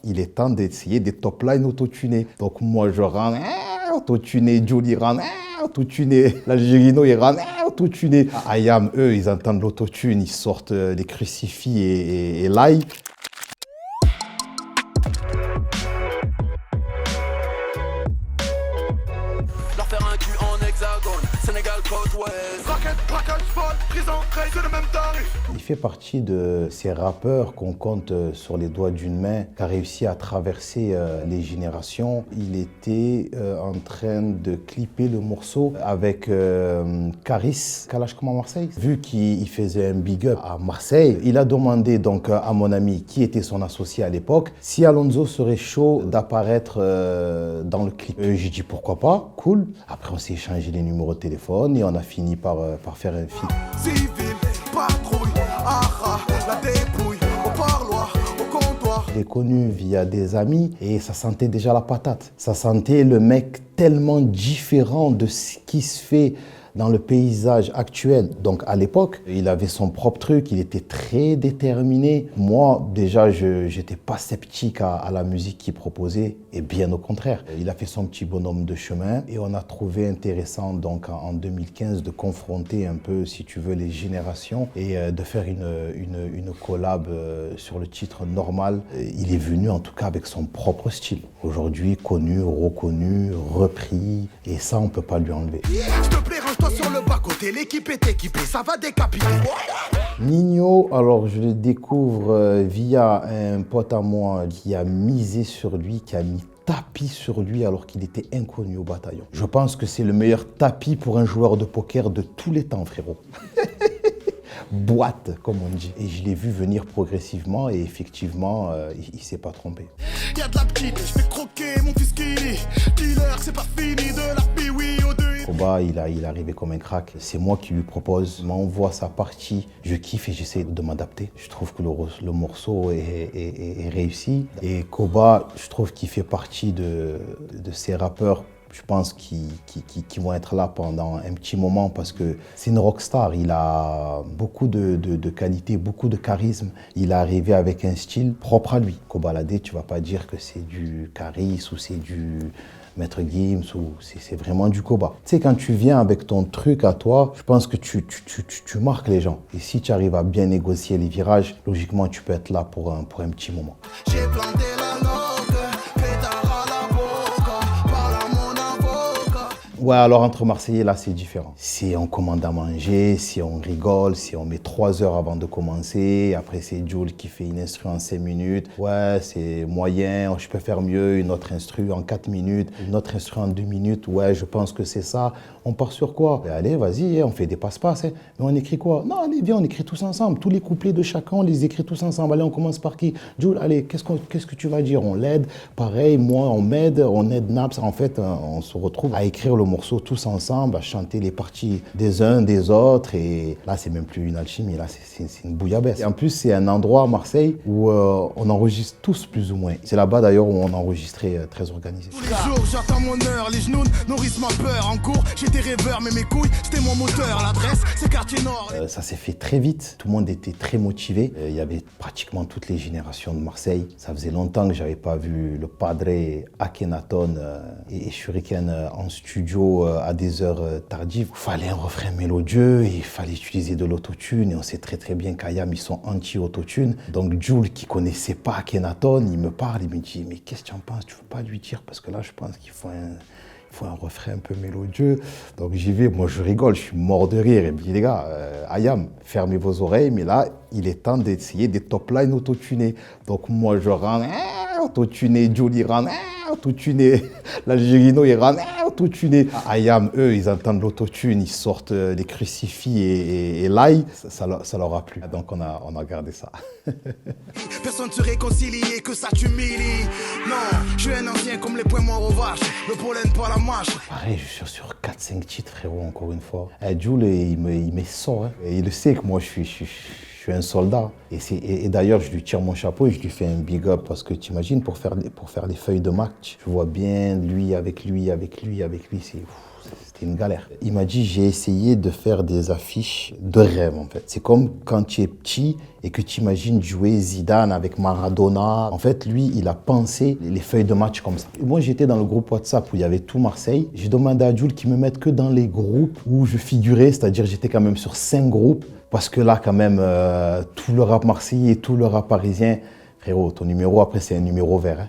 il est temps d'essayer des top lines autotunés. Donc moi je rentre, autotuné, Jules il rentre, autotuné, l'Algérino il rentre, autotuné. IAM, eux, ils entendent l'autotune, ils sortent les crucifix et l'ail. Il fait partie de ces rappeurs qu'on compte sur les doigts d'une main, qui a réussi à traverser les générations. Il était en train de clipper le morceau avec Caris, Kalash comme à Marseille. Vu qu'il faisait un big up à Marseille, il a demandé donc à mon ami, qui était son associé à l'époque, si Alonso serait chaud d'apparaître dans le clip. J'ai dit pourquoi pas, cool. Après on s'est échangé les numéros de téléphone et on a fini par faire un feat. Civil, patrouille, aha, la dépouille, au parloir, au comptoir. Je l'ai connu via des amis et ça sentait déjà la patate. Ça sentait le mec tellement différent de ce qui se fait dans le paysage actuel. Donc à l'époque, il avait son propre truc, il était très déterminé. Moi, déjà, je n'étais pas sceptique à la musique qu'il proposait, et bien au contraire. Il a fait son petit bonhomme de chemin et on a trouvé intéressant donc en 2015 de confronter un peu, si tu veux, les générations et de faire une collab sur le titre Normal. Il est venu en tout cas avec son propre style. Aujourd'hui, connu, reconnu, repris, et ça, on ne peut pas lui enlever. S'il te plaît, range-toi sur le bas-côté, l'équipe est équipée, ça va décapiter. Nino, alors je le découvre via un pote à moi qui a misé sur lui, qui a mis tapis sur lui alors qu'il était inconnu au bataillon. Je pense que c'est le meilleur tapis pour un joueur de poker de tous les temps, frérot. Boîte, comme on dit. Et je l'ai vu venir progressivement et effectivement, il s'est pas trompé. Y'a de la petite, je vais croquer mon fils Kili. Dealer, c'est pas fini de la piwi au deux. Koba, il est arrivé comme un crack. C'est moi qui lui propose, m'envoie sa partie. Je kiffe et j'essaie de m'adapter. Je trouve que le morceau est réussi. Et Koba, je trouve qu'il fait partie de ces rappeurs, je pense, qui vont être là pendant un petit moment parce que c'est une rockstar. Il a beaucoup de qualités, beaucoup de charisme. Il est arrivé avec un style propre à lui. Kobalade, tu vas pas dire que c'est du Caris ou c'est du Maître Gims ou c'est vraiment du Koba. Tu sais, quand tu viens avec ton truc à toi, je pense que tu marques les gens. Et si tu arrives à bien négocier les virages, logiquement, tu peux être là pour un petit moment. J'ai planté la note, pétard à la boca, parle à mon avocat. Ouais, alors entre Marseillais, là, c'est différent. Si on commande à manger, si on rigole, si on met 3 heures avant de commencer, après c'est Jules qui fait une instru en 5 minutes. Ouais, c'est moyen, je peux faire mieux, une autre instru en 4 minutes, une autre instru en 2 minutes. Ouais, je pense que c'est ça. On part sur quoi? Et allez, vas-y, on fait des passe-passe. Mais on écrit quoi? Non, allez, viens, on écrit tous ensemble. Tous les couplets de chacun, on les écrit tous ensemble. Allez, on commence par qui? Jules, allez, qu'est-ce que tu vas dire? On l'aide. Pareil, moi, on aide Naps. En fait, on se retrouve à écrire le morceau tous ensemble, à chanter les parties des uns, des autres. Et là, c'est même plus une alchimie, là, c'est une bouillabaisse. Et en plus, c'est un endroit à Marseille où on enregistre tous plus ou moins. C'est là-bas d'ailleurs où on enregistrait très organisé. Tous les jours, j'attends mon heure, les genoux nourrissent ma peur. En cours, j'étais rêveur, mais mes couilles, c'était mon moteur. L'adresse, c'est quartier nord. Ça s'est fait très vite, tout le monde était très motivé. Il y avait pratiquement toutes les générations de Marseille. Ça faisait longtemps que j'avais pas vu le Padre, Akhenaton et Shuriken en studio à des heures tardives. Il fallait un refrain mélodieux, il fallait utiliser de l'autotune et on sait très très bien qu'IAM, ils sont anti-autotune. Donc Jules, qui connaissait pas Akhenaton, il me parle, il me dit « Mais qu'est-ce que tu en penses? Tu veux pas lui dire? Parce que là, je pense qu'il faut un refrain un peu mélodieux. » Donc j'y vais, moi je rigole, je suis mort de rire. Et puis les gars, IAM, fermez vos oreilles, mais là, il est temps d'essayer des top lines autotunés. Donc moi je rentre, autotuné, Jules rentre, autotuné, l'Algérino il rentre, autotuné. IAM, eux, ils entendent l'autotune, ils sortent les crucifix et l'ail, ça leur a plu. Donc on a gardé ça. Personne se réconcilie, que ça t'humilie. Non, je suis un ancien comme les poings morts aux vaches. Le pollen pas la mâche. Pareil, je suis sur 4-5 titres, frérot, encore une fois. Jules, il me sort. Hein. Et il le sait que moi, je suis un soldat. Et d'ailleurs, je lui tire mon chapeau et je lui fais un big up parce que tu imagines, pour faire les feuilles de match, je vois bien lui, avec lui, c'était une galère. Il m'a dit, j'ai essayé de faire des affiches de rêve en fait. C'est comme quand tu es petit et que tu imagines jouer Zidane avec Maradona. En fait, lui, il a pensé les feuilles de match comme ça. Et moi, j'étais dans le groupe WhatsApp où il y avait tout Marseille. J'ai demandé à Jules qu'il me mette que dans les groupes où je figurais, c'est-à-dire j'étais quand même sur 5 groupes. Parce que là, quand même, tout le rap marseillais et tout le rap parisien, frérot, ton numéro après, c'est un numéro vert. Hein.